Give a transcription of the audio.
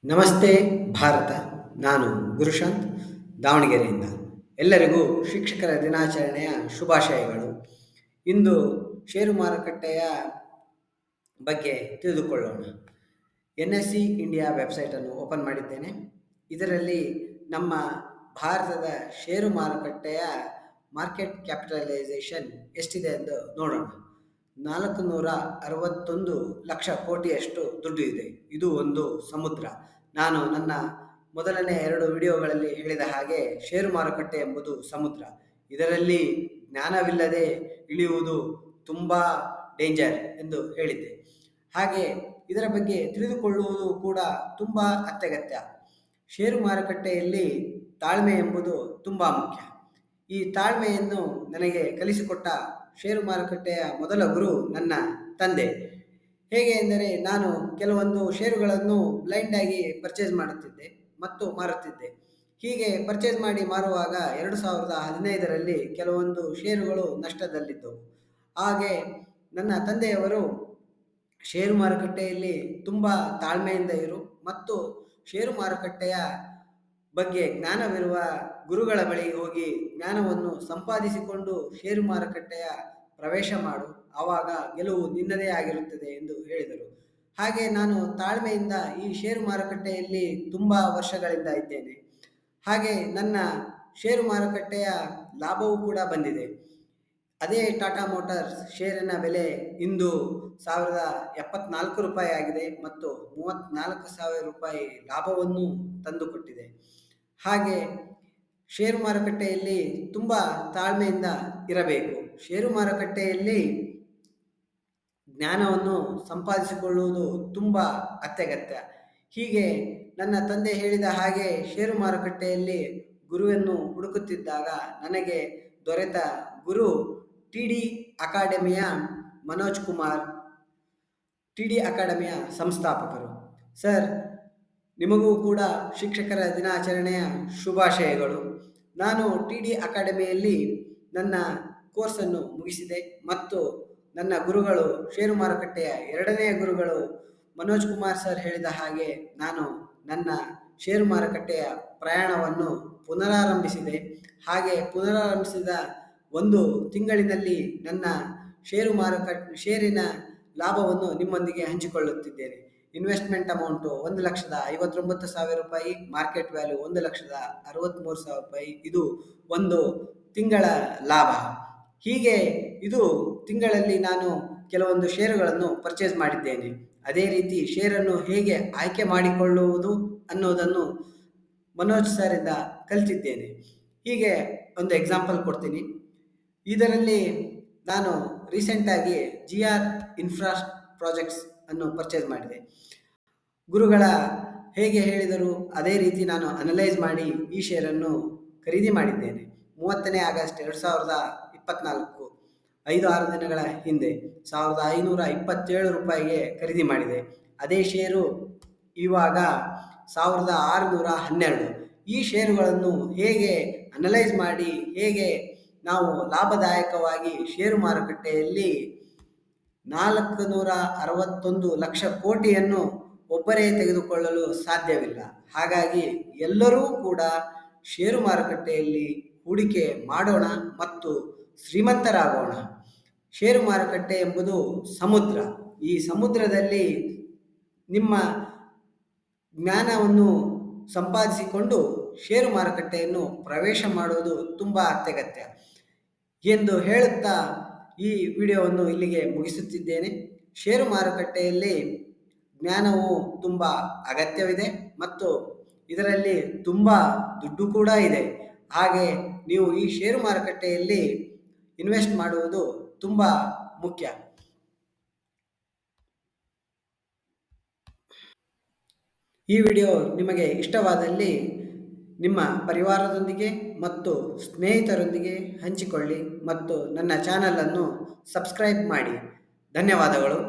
ನಮಸ್ತೆ ಭಾರತ. ನಾನು ಗುರುಶಾಂತ್, ದಾವಣಗೆರೆಯಿಂದ. ಎಲ್ಲರಿಗೂ ಶಿಕ್ಷಕರ ದಿನಾಚರಣೆಯ ಶುಭಾಶಯಗಳು. ಇಂದು ಷೇರು ಮಾರುಕಟ್ಟೆಯ ಬಗ್ಗೆ ತಿಳಿದುಕೊಳ್ಳೋಣ. NSE ಇಂಡಿಯಾ ವೆಬ್ಸೈಟನ್ನು ಓಪನ್ ಮಾಡಿದ್ದೇನೆ. ಇದರಲ್ಲಿ ನಮ್ಮ ಭಾರತದ ಷೇರು ಮಾರುಕಟ್ಟೆಯ ಮಾರ್ಕೆಟ್ ಕ್ಯಾಪಿಟಲೈಸೇಷನ್ ಎಷ್ಟಿದೆ ಎಂದು ನೋಡೋಣ. 461 ಲಕ್ಷ ಕೋಟಿಯಷ್ಟು ದುಡ್ಡು ಇದೆ. ಇದು ಒಂದು ಸಮುದ್ರ. ನಾನು ನನ್ನ ಮೊದಲನೇ 2 ವಿಡಿಯೋಗಳಲ್ಲಿ ಹೇಳಿದ ಹಾಗೆ ಷೇರು ಮಾರುಕಟ್ಟೆ ಎಂಬುದು ಸಮುದ್ರ. ಇದರಲ್ಲಿ ಜ್ಞಾನವಿಲ್ಲದೆ ಇಳಿಯುವುದು ತುಂಬ ಡೇಂಜರ್ ಎಂದು ಹೇಳಿದ್ದೆ. ಹಾಗೆ ಇದರ ಬಗ್ಗೆ ತಿಳಿದುಕೊಳ್ಳುವುದು ಕೂಡ ತುಂಬ ಅತ್ಯಗತ್ಯ. ಷೇರು ಮಾರುಕಟ್ಟೆಯಲ್ಲಿ ತಾಳ್ಮೆ ಎಂಬುದು ತುಂಬ ಮುಖ್ಯ. ಈ ತಾಳ್ಮೆಯನ್ನು ನನಗೆ ಕಲಿಸಿಕೊಟ್ಟ ಷೇರು ಮಾರುಕಟ್ಟೆಯ ಮೊದಲ ಗುರು ನನ್ನ ತಂದೆ. ಹೇಗೆ ಎಂದರೆ, ನಾನು ಕೆಲವೊಂದು ಷೇರುಗಳನ್ನು ಬ್ಲೈಂಡಾಗಿ ಪರ್ಚೇಸ್ ಮಾಡುತ್ತಿದ್ದೆ ಮತ್ತು ಮಾರುತ್ತಿದ್ದೆ. ಹೀಗೆ ಪರ್ಚೇಸ್ ಮಾಡಿ ಮಾರುವಾಗ 2015ರಲ್ಲಿ ಕೆಲವೊಂದು ಷೇರುಗಳು ನಷ್ಟದಲ್ಲಿದ್ದವು. ಹಾಗೆ ನನ್ನ ತಂದೆಯವರು ಷೇರು ಮಾರುಕಟ್ಟೆಯಲ್ಲಿ ತುಂಬ ತಾಳ್ಮೆಯಿಂದ ಇರು ಮತ್ತು ಷೇರು ಮಾರುಕಟ್ಟೆಯ ಬಗ್ಗೆ ಜ್ಞಾನವಿರುವ ಗುರುಗಳ ಬಳಿ ಹೋಗಿ ಜ್ಞಾನವನ್ನು ಸಂಪಾದಿಸಿಕೊಂಡು ಷೇರು ಮಾರುಕಟ್ಟೆಯ ಪ್ರವೇಶ ಮಾಡು, ಆವಾಗ ಗೆಲುವು ನಿನ್ನದೇ ಆಗಿರುತ್ತದೆ ಎಂದು ಹೇಳಿದರು. ಹಾಗೆ ನಾನು ತಾಳ್ಮೆಯಿಂದ ಈ ಷೇರು ಮಾರುಕಟ್ಟೆಯಲ್ಲಿ ತುಂಬ ವರ್ಷಗಳಿಂದ ಇದ್ದೇನೆ. ಹಾಗೆ ನನ್ನ ಷೇರು ಮಾರುಕಟ್ಟೆಯ ಲಾಭವೂ ಕೂಡ ಬಂದಿದೆ. ಅದೇ ಟಾಟಾ ಮೋಟಾರ್ಸ್ ಷೇರಿನ ಬೆಲೆ ಇಂದು ₹1074 ಆಗಿದೆ ಮತ್ತು 34,000 ರೂಪಾಯಿ ಲಾಭವನ್ನು ತಂದುಕೊಟ್ಟಿದೆ. ಹಾಗೆ ಷೇರು ಮಾರುಕಟ್ಟೆಯಲ್ಲಿ ತುಂಬ ತಾಳ್ಮೆಯಿಂದ ಇರಬೇಕು. ಷೇರು ಮಾರುಕಟ್ಟೆಯಲ್ಲಿ ಜ್ಞಾನವನ್ನು ಸಂಪಾದಿಸಿಕೊಳ್ಳುವುದು ತುಂಬ ಅತ್ಯಗತ್ಯ. ಹೀಗೆ ನನ್ನ ತಂದೆ ಹೇಳಿದ ಹಾಗೆ ಷೇರು ಮಾರುಕಟ್ಟೆಯಲ್ಲಿ ಗುರುವನ್ನು ಹುಡುಕುತ್ತಿದ್ದಾಗ ನನಗೆ ದೊರೆತ ಗುರು TD ಅಕಾಡೆಮಿಯ ಮನೋಜ್ ಕುಮಾರ್, TD ಅಕಾಡೆಮಿಯ ಸಂಸ್ಥಾಪಕರು. ಸರ್, ನಿಮಗೂ ಕೂಡ ಶಿಕ್ಷಕರ ದಿನಾಚರಣೆಯ ಶುಭಾಶಯಗಳು. ನಾನು TD ಅಕಾಡೆಮಿಯಲ್ಲಿ ನನ್ನ ಕೋರ್ಸನ್ನು ಮುಗಿಸಿದೆ ಮತ್ತು ನನ್ನ ಗುರುಗಳು, ಷೇರು ಮಾರುಕಟ್ಟೆಯ 2ನೇ ಗುರುಗಳು ಮನೋಜ್ ಕುಮಾರ್ ಸರ್ ಹೇಳಿದ ಹಾಗೆ ನಾನು ನನ್ನ ಷೇರು ಮಾರುಕಟ್ಟೆಯ ಪ್ರಯಾಣವನ್ನು ಪುನರಾರಂಭಿಸಿದೆ. ಹಾಗೆ ಪುನರಾರಂಭಿಸಿದ 1 ತಿಂಗಳಿನಲ್ಲಿ ನನ್ನ ಷೇರಿನ ಲಾಭವನ್ನು ನಿಮ್ಮೊಂದಿಗೆ ಹಂಚಿಕೊಳ್ಳುತ್ತಿದ್ದೇನೆ. ಇನ್ವೆಸ್ಟ್ಮೆಂಟ್ ಅಮೌಂಟು ₹1,59,000 ರೂಪಾಯಿ, ಮಾರ್ಕೆಟ್ ವ್ಯಾಲ್ಯೂ ₹1,63,000 ರೂಪಾಯಿ. ಇದು 1 ತಿಂಗಳ ಲಾಭ. ಹೀಗೆ ಇದು ತಿಂಗಳಲ್ಲಿ ನಾನು ಕೆಲವೊಂದು ಷೇರುಗಳನ್ನು ಪರ್ಚೇಸ್ ಮಾಡಿದ್ದೇನೆ. ಅದೇ ರೀತಿ ಷೇರನ್ನು ಹೇಗೆ ಆಯ್ಕೆ ಮಾಡಿಕೊಳ್ಳುವುದು ಅನ್ನೋದನ್ನು ಮನೋಜ್ ಸರಿಂದ ಕಲಿತಿದ್ದೇನೆ. ಹೀಗೆ ಒಂದು ಎಕ್ಸಾಂಪಲ್ ಕೊಡ್ತೀನಿ. ಇದರಲ್ಲಿ ನಾನು ರೀಸೆಂಟಾಗಿ GR ಇನ್ಫ್ರಾ ಪ್ರಾಜೆಕ್ಟ್ಸ್ ಅನ್ನು ಪರ್ಚೇಸ್ ಮಾಡಿದೆ. ಗುರುಗಳ ಹೇಗೆ ಹೇಳಿದರು ಅದೇ ರೀತಿ ನಾನು ಅನಲೈಸ್ ಮಾಡಿ ಈ ಷೇರನ್ನು ಖರೀದಿ ಮಾಡಿದ್ದೇನೆ. 30ನೇ ಆಗಸ್ಟ್ 2024, 5-6 ದಿನಗಳ ಹಿಂದೆ ₹1,527 ರೂಪಾಯಿಗೆ ಖರೀದಿ ಮಾಡಿದೆ. ಅದೇ ಷೇರು ಇವಾಗ ₹1,612. ಈ ಷೇರುಗಳನ್ನು ಹೇಗೆ ಅನಲೈಸ್ ಮಾಡಿ ಹೇಗೆ ನಾವು ಲಾಭದಾಯಕವಾಗಿ ಷೇರು ಮಾರುಕಟ್ಟೆಯಲ್ಲಿ 461 ಲಕ್ಷ ಕೋಟಿಯನ್ನು ಒಬ್ಬರೇ ತೆಗೆದುಕೊಳ್ಳಲು ಸಾಧ್ಯವಿಲ್ಲ. ಹಾಗಾಗಿ ಎಲ್ಲರೂ ಕೂಡ ಷೇರು ಮಾರುಕಟ್ಟೆಯಲ್ಲಿ ಹೂಡಿಕೆ ಮಾಡೋಣ ಮತ್ತು ಶ್ರೀಮಂತರಾಗೋಣ. ಷೇರು ಮಾರುಕಟ್ಟೆ ಎಂಬುದು ಸಮುದ್ರ. ಈ ಸಮುದ್ರದಲ್ಲಿ ನಿಮ್ಮ ಜ್ಞಾನವನ್ನು ಸಂಪಾದಿಸಿಕೊಂಡು ಷೇರು ಮಾರುಕಟ್ಟೆಯನ್ನು ಪ್ರವೇಶ ಮಾಡುವುದು ತುಂಬ ಅತ್ಯಗತ್ಯ ಎಂದು ಹೇಳುತ್ತಾ ಈ ವಿಡಿಯೋವನ್ನು ಇಲ್ಲಿಗೆ ಮುಗಿಸುತ್ತಿದ್ದೇನೆ. ಷೇರು ಮಾರುಕಟ್ಟೆಯಲ್ಲಿ ಜ್ಞಾನವು ತುಂಬ ಅಗತ್ಯವಿದೆ ಮತ್ತು ಇದರಲ್ಲಿ ತುಂಬ ದುಡ್ಡು ಕೂಡ ಇದೆ. ಹಾಗೆ ನೀವು ಈ ಷೇರು ಮಾರುಕಟ್ಟೆಯಲ್ಲಿ ಇನ್ವೆಸ್ಟ್ ಮಾಡುವುದು ತುಂಬ ಮುಖ್ಯ. ಈ ವಿಡಿಯೋ ನಿಮಗೆ ಇಷ್ಟವಾದಲ್ಲಿ ನಿಮ್ಮ ಪರಿವಾರದೊಂದಿಗೆ ಮತ್ತು ಸ್ನೇಹಿತರೊಂದಿಗೆ ಹಂಚಿಕೊಳ್ಳಿ ಮತ್ತು ನನ್ನ ಚಾನಲನ್ನು ಸಬ್ಸ್ಕ್ರೈಬ್ ಮಾಡಿ. ಧನ್ಯವಾದಗಳು.